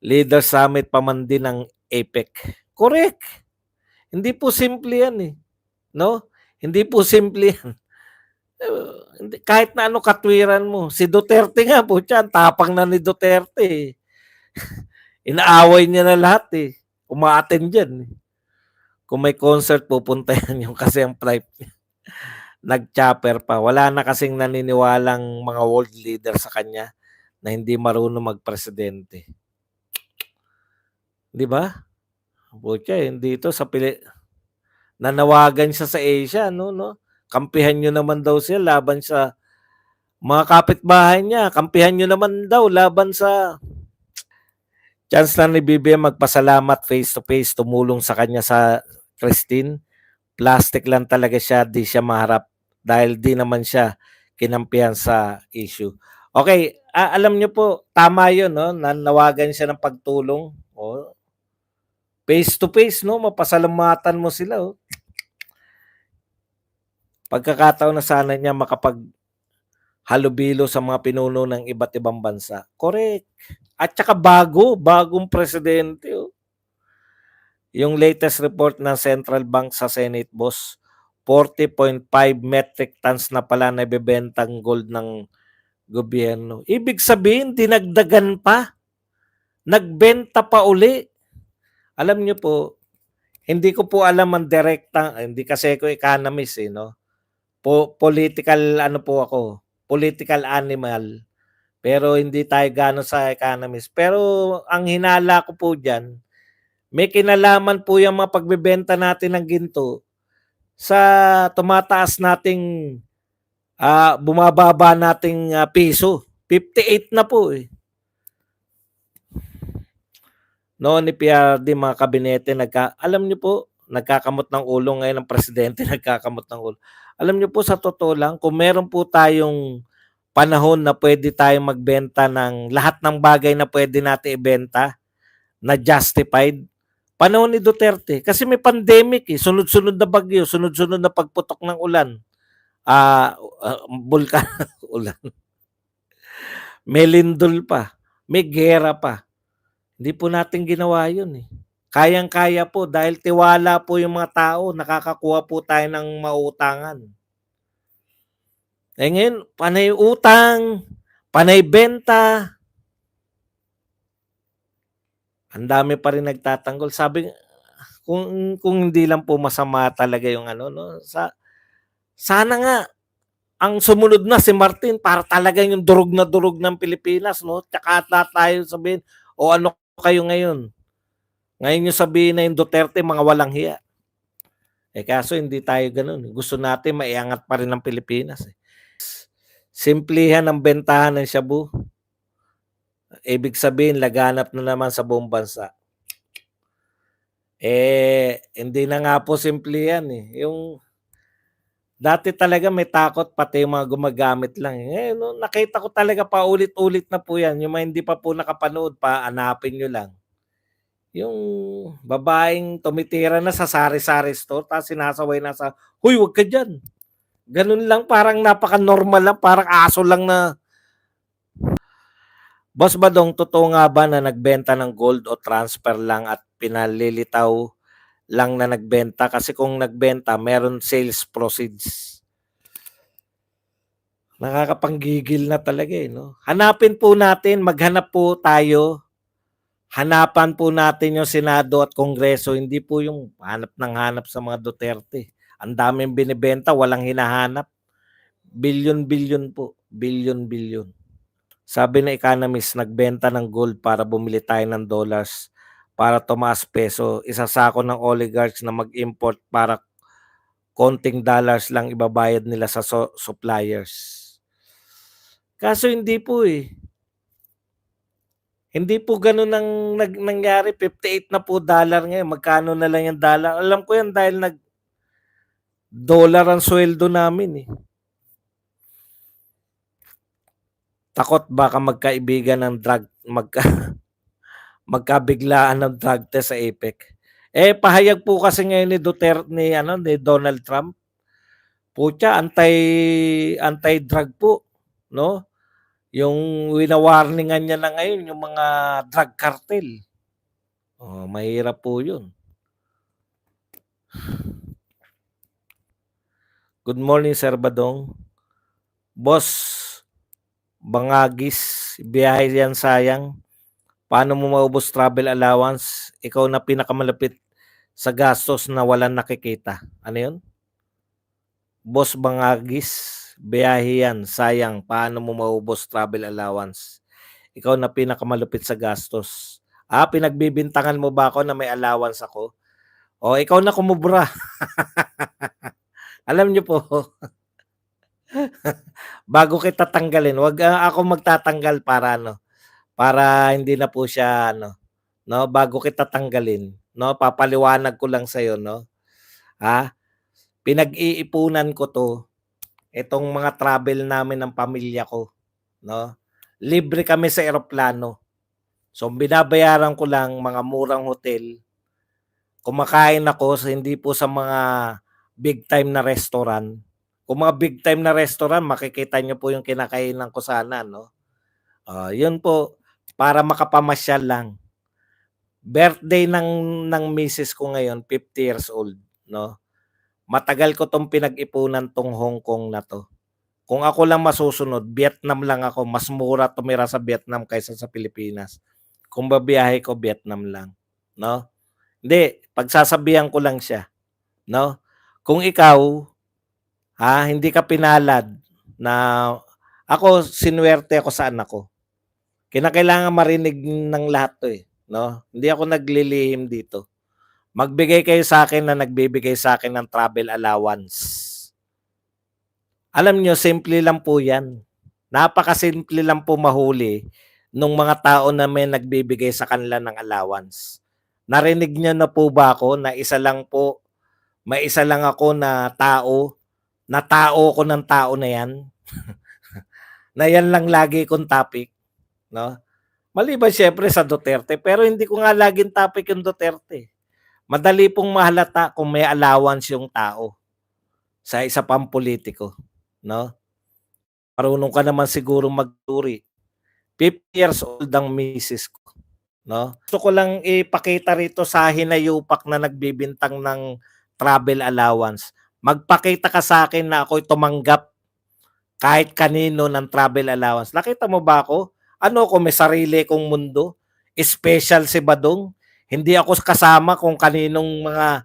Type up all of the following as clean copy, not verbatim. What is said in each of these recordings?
Leader Summit pa man din ng APEC. Correct. Hindi po simple yan eh. No? Hindi po simple yan. Kahit na ano katwiran mo. Si Duterte nga po siya, tapang na ni Duterte eh. Inaaway niya na lahat eh. Umaattend dyan eh. Kung may concert, pupunta yan yung kasi ang flight niya. Nag-chopper pa. Wala na kasing naniniwalang mga world leader sa kanya na hindi marunong magpresidente. Di ba? Pucha, hindi ito sa nanawagan siya sa Asia, no? Kampihan nyo naman daw siya laban sa mga kapitbahay niya. Kampihan nyo naman daw laban sa chance na ni BBM magpasalamat face to face, tumulong sa kanya sa Christine. Plastic lang talaga siya, di siya maharap dahil di naman siya kinampihan sa issue. Okay, alam niyo po, tama yun, no? Nanawagan siya ng pagtulong. Oh, face to face, no? Mapasalamatan mo sila, oh. Pagkakataon na sana niya makapaghalubilo sa mga pinuno ng iba't ibang bansa. Correct. At saka bagong presidente, oh. Yung latest report ng Central Bank sa Senate, boss, 40.5 metric tons na pala nabebentang gold ng gobyerno. Ibig sabihin, dinagdagan pa. Nagbenta pa uli. Alam niyo po, hindi ko po alam ang direkta, hindi kasi ako economist eh, no? Political ano po ako, political animal. Pero hindi tayo gano'n sa economist. Pero ang hinala ko po diyan, may kinalaman po yung mga pagbebenta natin ng ginto sa tumataas nating bumababa nating piso. 58 na po eh. Noon ni PRD, mga kabinete, alam niyo po, nagkakamot ng ulo ngayon ng presidente, nagkakamot ng ulo. Alam niyo po, sa totoo lang, kung meron po tayong panahon na pwede tayong magbenta ng lahat ng bagay na pwede natin ibenta, na justified, panahon ni Duterte. Kasi may pandemic eh, sunod-sunod na bagyo, sunod-sunod na pagputok ng ulan, bulkan, ulan. May lindol pa, may gera pa. Hindi po natin ginawa yun eh. Kayang-kaya po dahil tiwala po yung mga tao, nakakakuha po tayo ng mautangan. Eh ngayon, panay utang, panay benta. Ang dami pa rin nagtatanggol. Sabi, kung hindi lang po masama talaga yung ano, no? Sana nga, ang sumunod na si Martin para talagang yung durog ng Pilipinas, no? Tsaka tayo sabihin, o ano kayo ngayon? Ngayon yung sabihin na yung Duterte, mga walang hiya. Eh kaso hindi tayo ganun. Gusto natin maiangat pa rin ang Pilipinas. Eh. Simplihan ang bentahan ng shabu. Ibig sabihin, laganap na naman sa buong bansa. Eh, hindi na nga po simple yan eh. Yung dati talaga may takot pati yung mga gumagamit lang. Eh, no, nakita ko talaga paulit-ulit na po yan. Yung mga hindi pa po nakapanood, paanapin nyo lang. Yung babaeng tumitira na sa sari-sari store, tapos sinasaway na sa, huy, wag ka dyan. Ganun lang, parang napaka-normal lang, parang aso lang na. Boss Badong, totoo nga ba na nagbenta ng gold o transfer lang at pinalilitaw lang na nagbenta? Kasi kung nagbenta, meron sales proceeds. Nakakapanggigil na talaga eh, no? Hanapin po natin, maghanap po tayo. Hanapan po natin yung Senado at Kongreso, hindi po yung hanap ng hanap sa mga Duterte. Ang daming binibenta, walang hinahanap. Bilyon-bilyon po. Bilyon-bilyon. Sabi ng economist, nagbenta ng gold para bumili tayo ng dollars para tumaas peso. Isasako ng oligarchs na mag-import para konting dollars lang ibabayad nila sa suppliers. Kaso hindi po eh. Hindi po ganun ang nangyari. 58 na po dollar ngayon. Magkano na lang yung dollar? Alam ko yan dahil dollar ang sweldo namin eh. Takot baka magkaibigan ng drug, magkabiglaan ng drug test sa APEC. Eh, pahayag po kasi ngayon ni Duterte, ni Donald Trump, pucha, anti-drug po, no? Yung wina-warningan niya na ngayon yung mga drug cartel. Oh, mahirap po 'yun. Good morning, Sir Badong. Boss, bangagis, biyahe yan sayang. Paano mo maubos travel allowance? Ikaw na pinakamalapit sa gastos na walang nakikita. Ano 'yun? Boss bangagis, biyahe yan sayang. Paano mo maubos travel allowance? Ikaw na pinakamalupit sa gastos. Pinagbibintangan mo ba ako na may allowance ako? O ikaw na kumubra. Alam niyo po, bago kita tanggalin, wag ako magtatanggal para ano, para hindi na po siya ano, no, bago kita tanggalin, no, papaliwanag ko lang sa iyo, no. Ha? Pinag-iipunan ko 'to, itong mga travel namin ng pamilya ko, no. Libre kami sa eroplano. So binabayaran ko lang mga murang hotel. Kumakain ako sa hindi po sa mga big time na restaurant. Kung mga big time na restaurant, makikita niyo po yung kinakainan ko sana, no? Yun po, para makapamasyal lang. Birthday ng misis ko ngayon, 50 years old, no? Matagal ko 'tong pinag-ipunan 'tong Hong Kong na 'to. Kung ako lang masusunod, Vietnam lang ako. Mas mura tumira sa Vietnam kaysa sa Pilipinas. Kung babiyahe ko, Vietnam lang, no? Hindi, pagsasabihan ko lang siya, no? Kung ikaw, hindi ka pinalad na ako, sinuwerte ako sa anak ko. Kinakailangan marinig ng lahat 'to, eh, no? Hindi ako naglilihim dito. Magbigay kayo sa akin na nagbibigay sa akin ng travel allowance. Alam niyo, simple lang po 'yan. Napakasimple lang po mahuli nung mga tao na may nagbibigay sa kanila ng allowance. Narinig niyo na po ba ako na may isa lang ako na tao ko ng tao na 'yan, na 'yan lang lagi kong topic, 'no? Maliban siyempre sa Duterte, pero hindi ko nga laging topic yung Duterte. Madali pong mahalata kung may allowance yung tao sa isa pang politiko, 'no? Marunong ka naman siguro magturi. 50 years old ang misis ko, 'no? Gusto ko lang ipakita rito sa hinayupak na nagbibintang ng travel allowance. Magpakita ka sa akin na ako'y tumanggap kahit kanino ng travel allowance. Nakita mo ba ako? Ano ako, may sarili kong mundo? Special si Badong? Hindi ako kasama kung kaninong mga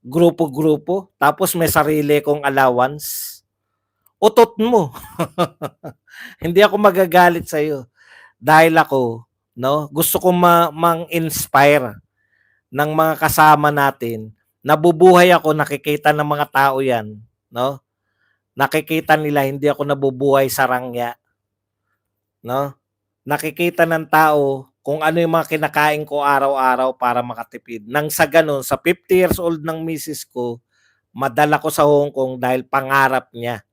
grupo-grupo, tapos may sarili kong allowance? Utot mo. Hindi ako magagalit sa iyo dahil ako, no, gusto ko mang-inspire ng mga kasama natin. Nabubuhay ako, nakikita ng mga tao 'yan, no? Nakikita nila hindi ako nabubuhay sa rangya, no? Nakikita ng tao kung ano yung mga kinakain ko araw-araw para makatipid. Nang sa ganun, sa 50 years old ng misis ko, madala ko sa Hong Kong dahil pangarap niya.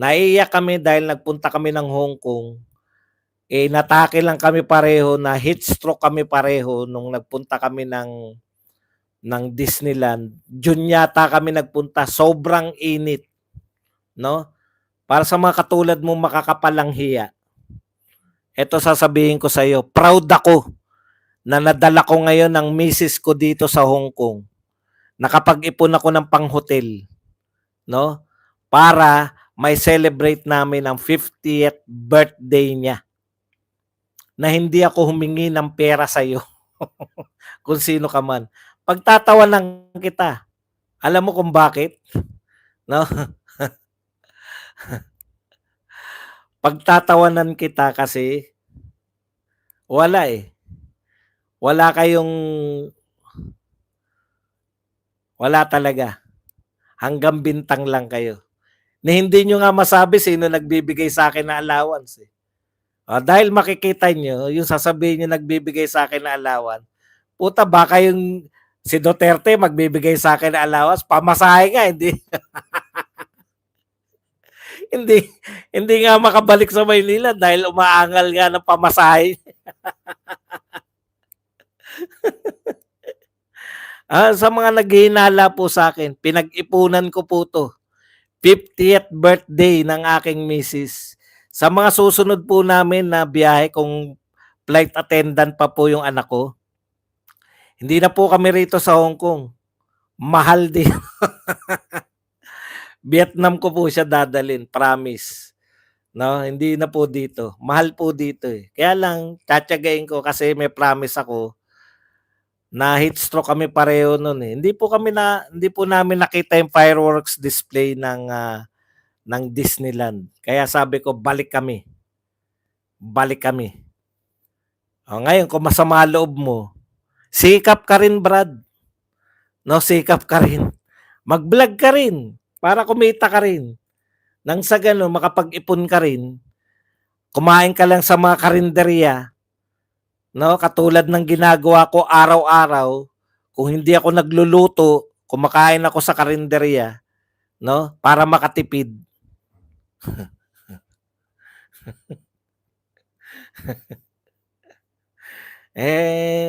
Naiiyak kami dahil nagpunta kami ng Hong Kong. Natake lang kami pareho, na heat stroke kami pareho nung nagpunta kami ng Disneyland. June yata kami nagpunta, sobrang init, no? Para sa mga katulad mo makakapalang hiya, eto sasabihin ko sa iyo, proud ako na nadala ko ngayon ng misis ko dito sa Hong Kong. Nakapag-ipon ako ng pang-hotel, no? Para may celebrate namin ang 50th birthday niya. Na hindi ako humingi ng pera sa iyo. Kung sino ka man. Pagtatawanan kita. Alam mo kung bakit? No? Pagtatawanan kita kasi wala eh. Wala talaga. Hanggang bintang lang kayo. Na hindi nyo nga masabi sino nagbibigay sa akin na allowance eh. Dahil makikita nyo, yung sasabihin nyo nagbibigay sa akin na allowance, puta baka yung si Duterte magbibigay sa akin na allowance, pamasahe nga, hindi. hindi hindi nga makabalik sa Maynila dahil umaangal nga ng pamasahe. Sa mga naghihinala po sa akin, pinag-ipunan ko po to. 50th birthday ng aking misis. Sa mga susunod po namin na biyahe kung flight attendant pa po yung anak ko, hindi na po kami rito sa Hong Kong. Mahal din. Vietnam ko po siya dadalhin, promise. No, hindi na po dito. Mahal po dito eh. Kaya lang, tsatsagain ko kasi may promise ako na heat stroke kami pareho noon eh. Hindi po namin nakita yung fireworks display ng Disneyland. Kaya sabi ko, balik kami. Balik kami. O, ngayon, kung masama loob mo, sikap ka rin, Brad. No, sikap ka rin. Mag-vlog ka rin para kumita ka rin. Nang sa gano'n, makapag-ipon ka rin, kumain ka lang sa mga karinderya, no? Katulad ng ginagawa ko araw-araw, kung hindi ako nagluluto, kumakain ako sa karinderya, no? Para makatipid.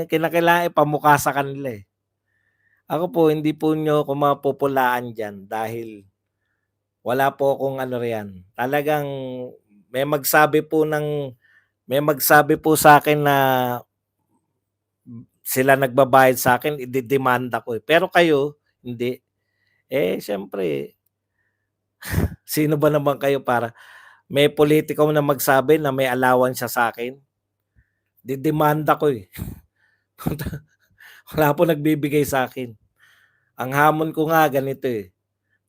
Kinakailangan ipamukha sa kanila eh. Ako po, hindi po nyo ako mapupulaan dyan dahil wala po akong ano riyan. Talagang may magsabi po sa akin na sila nagbabayad sa akin, ididemanda ko eh. Pero kayo, hindi. Siyempre, sino ba naman kayo para may politiko na magsabi na may allowance siya sa akin? Didemanda ko eh. Wala po nagbibigay sa akin. Ang hamon ko nga ganito eh.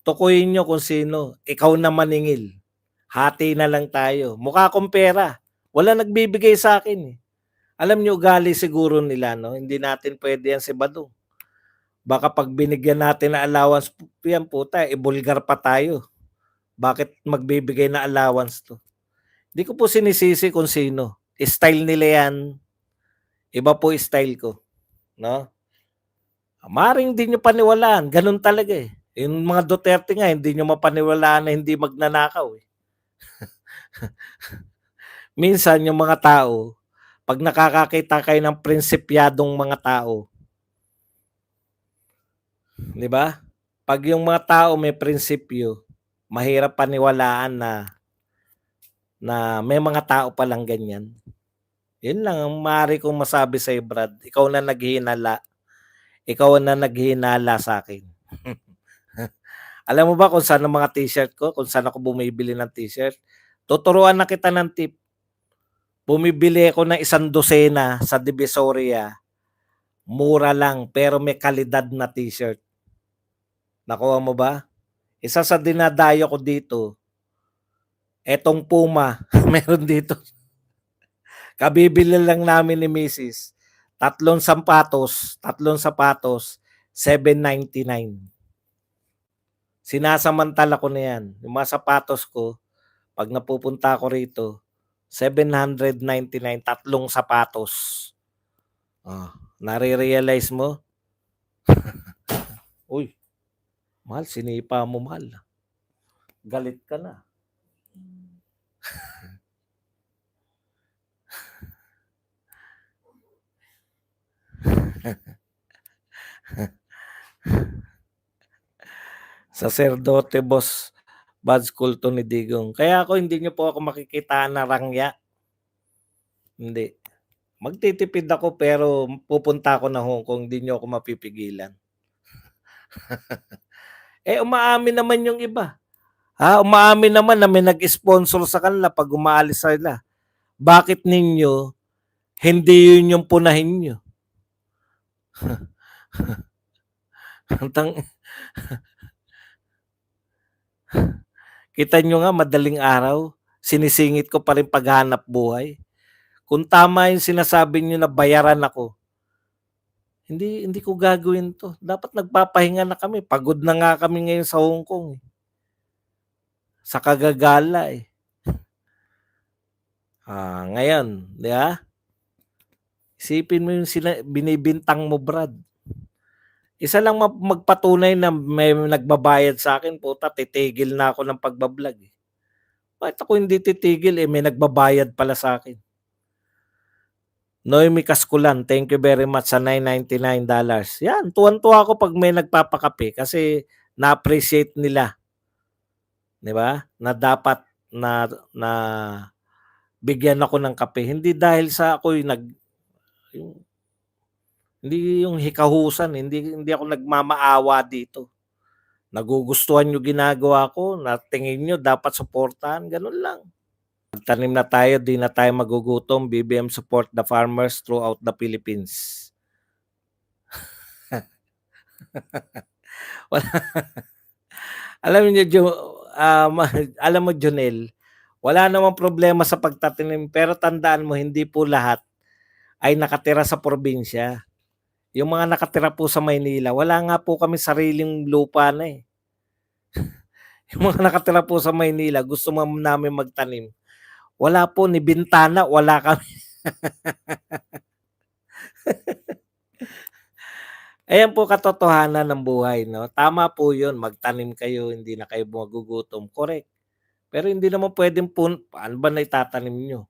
Tukuyin nyo kung sino. Ikaw na maningil. Hati na lang tayo. Mukha akong pera. Wala nagbibigay sa akin eh. Alam nyo, ugali siguro nila, no? Hindi natin pwede yan si Badong. Baka pag binigyan natin na allowance, yan puta, ibulgar pa tayo. Bakit magbibigay na allowance to? Hindi ko po sinisisi kung sino. Style nila yan. Iba po style ko. No? Maring hindi nyo paniwalaan. Ganun talaga eh. Yung mga Duterte nga, hindi nyo mapaniwalaan na hindi magnanakaw eh. Minsan yung mga tao, pag nakakakita kayo ng prinsipyadong mga tao, di ba? Pag yung mga tao may prinsipyo, mahirap paniwalaan na may mga tao palang ganyan. Yun lang ang maaari kong masabi sa Brad. Ikaw na naghihinala. Ikaw na naghihinala sa akin. Alam mo ba kung saan ang mga t-shirt ko? Kung saan ako bumibili ng t-shirt? Tuturuan na kita ng tip. Bumibili ako ng 1 dosena sa Divisoria. Mura lang pero may kalidad na t-shirt. Nakuha mo ba? Isa sa dinadayo ko dito, etong Puma, meron dito. Kabibili lang namin ni Mrs. Tatlong sapatos, $7.99. Sinasamantala ko na yan. Yung mga sapatos ko, pag napupunta ako rito, $799, tatlong sapatos. Nare-realize mo? Uy, mahal, sinipa mo mahal. Galit ka na. Sacerdote boss, bad school to ni Digong. Kaya ako hindi niyo po ako makikita na rangya. Hindi. Magtitipid ako pero pupunta ako ng Hong Kong, hindi niyo ako mapipigilan. Umaamin naman yung iba. Umaamin naman na may nag-sponsor sa kanila pag umaalis sila. Bakit ninyo hindi yun yung punahin nyo? Kita nyo nga, madaling araw, sinisingit ko pa rin paghanap buhay. Kung tama yung sinasabi nyo na bayaran ako, hindi ko gagawin to. Dapat nagpapahinga na kami. Pagod na nga kami ngayon sa Hong Kong. Sa kagagala eh. Ngayon, di ba? Isipin mo yung binibintang mo, Brad. Isa lang magpatunay na may nagbabayad sa akin, puta, titigil na ako ng pagbablog. Eh. Bakit ako hindi titigil may nagbabayad pala sa akin. Noemi Kaskulan, thank you very much sa $9.99. Yan, tuwan-tuwa ako pag may nagpapakape kasi na-appreciate nila. Di ba? Na dapat na na bigyan ako ng kape, hindi dahil sa ako'y yung hindi yung hikahusan, hindi ako nagmamaawa dito. Nagugustuhan niyo ginagawa ko, na tingin niyo dapat suportahan, gano'n lang. Magtanim na tayo, 'di na tayo magugutom. BBM support the farmers throughout the Philippines. Wala alam niyo alam mo Jonel, wala namang problema sa pagtatanim, pero tandaan mo hindi po lahat ay nakatira sa probinsya. Yung mga nakatira po sa Maynila, wala nga po kaming sariling lupa na, eh. Yung mga nakatira po sa Maynila gusto namin magtanim, wala po, ni bintana wala kami. Ayan po katotohanan ng buhay 'no, tama po 'yun, magtanim kayo, hindi na kayo magugutom, correct. Pero hindi naman puwedeng paano ba naitatanim niyo?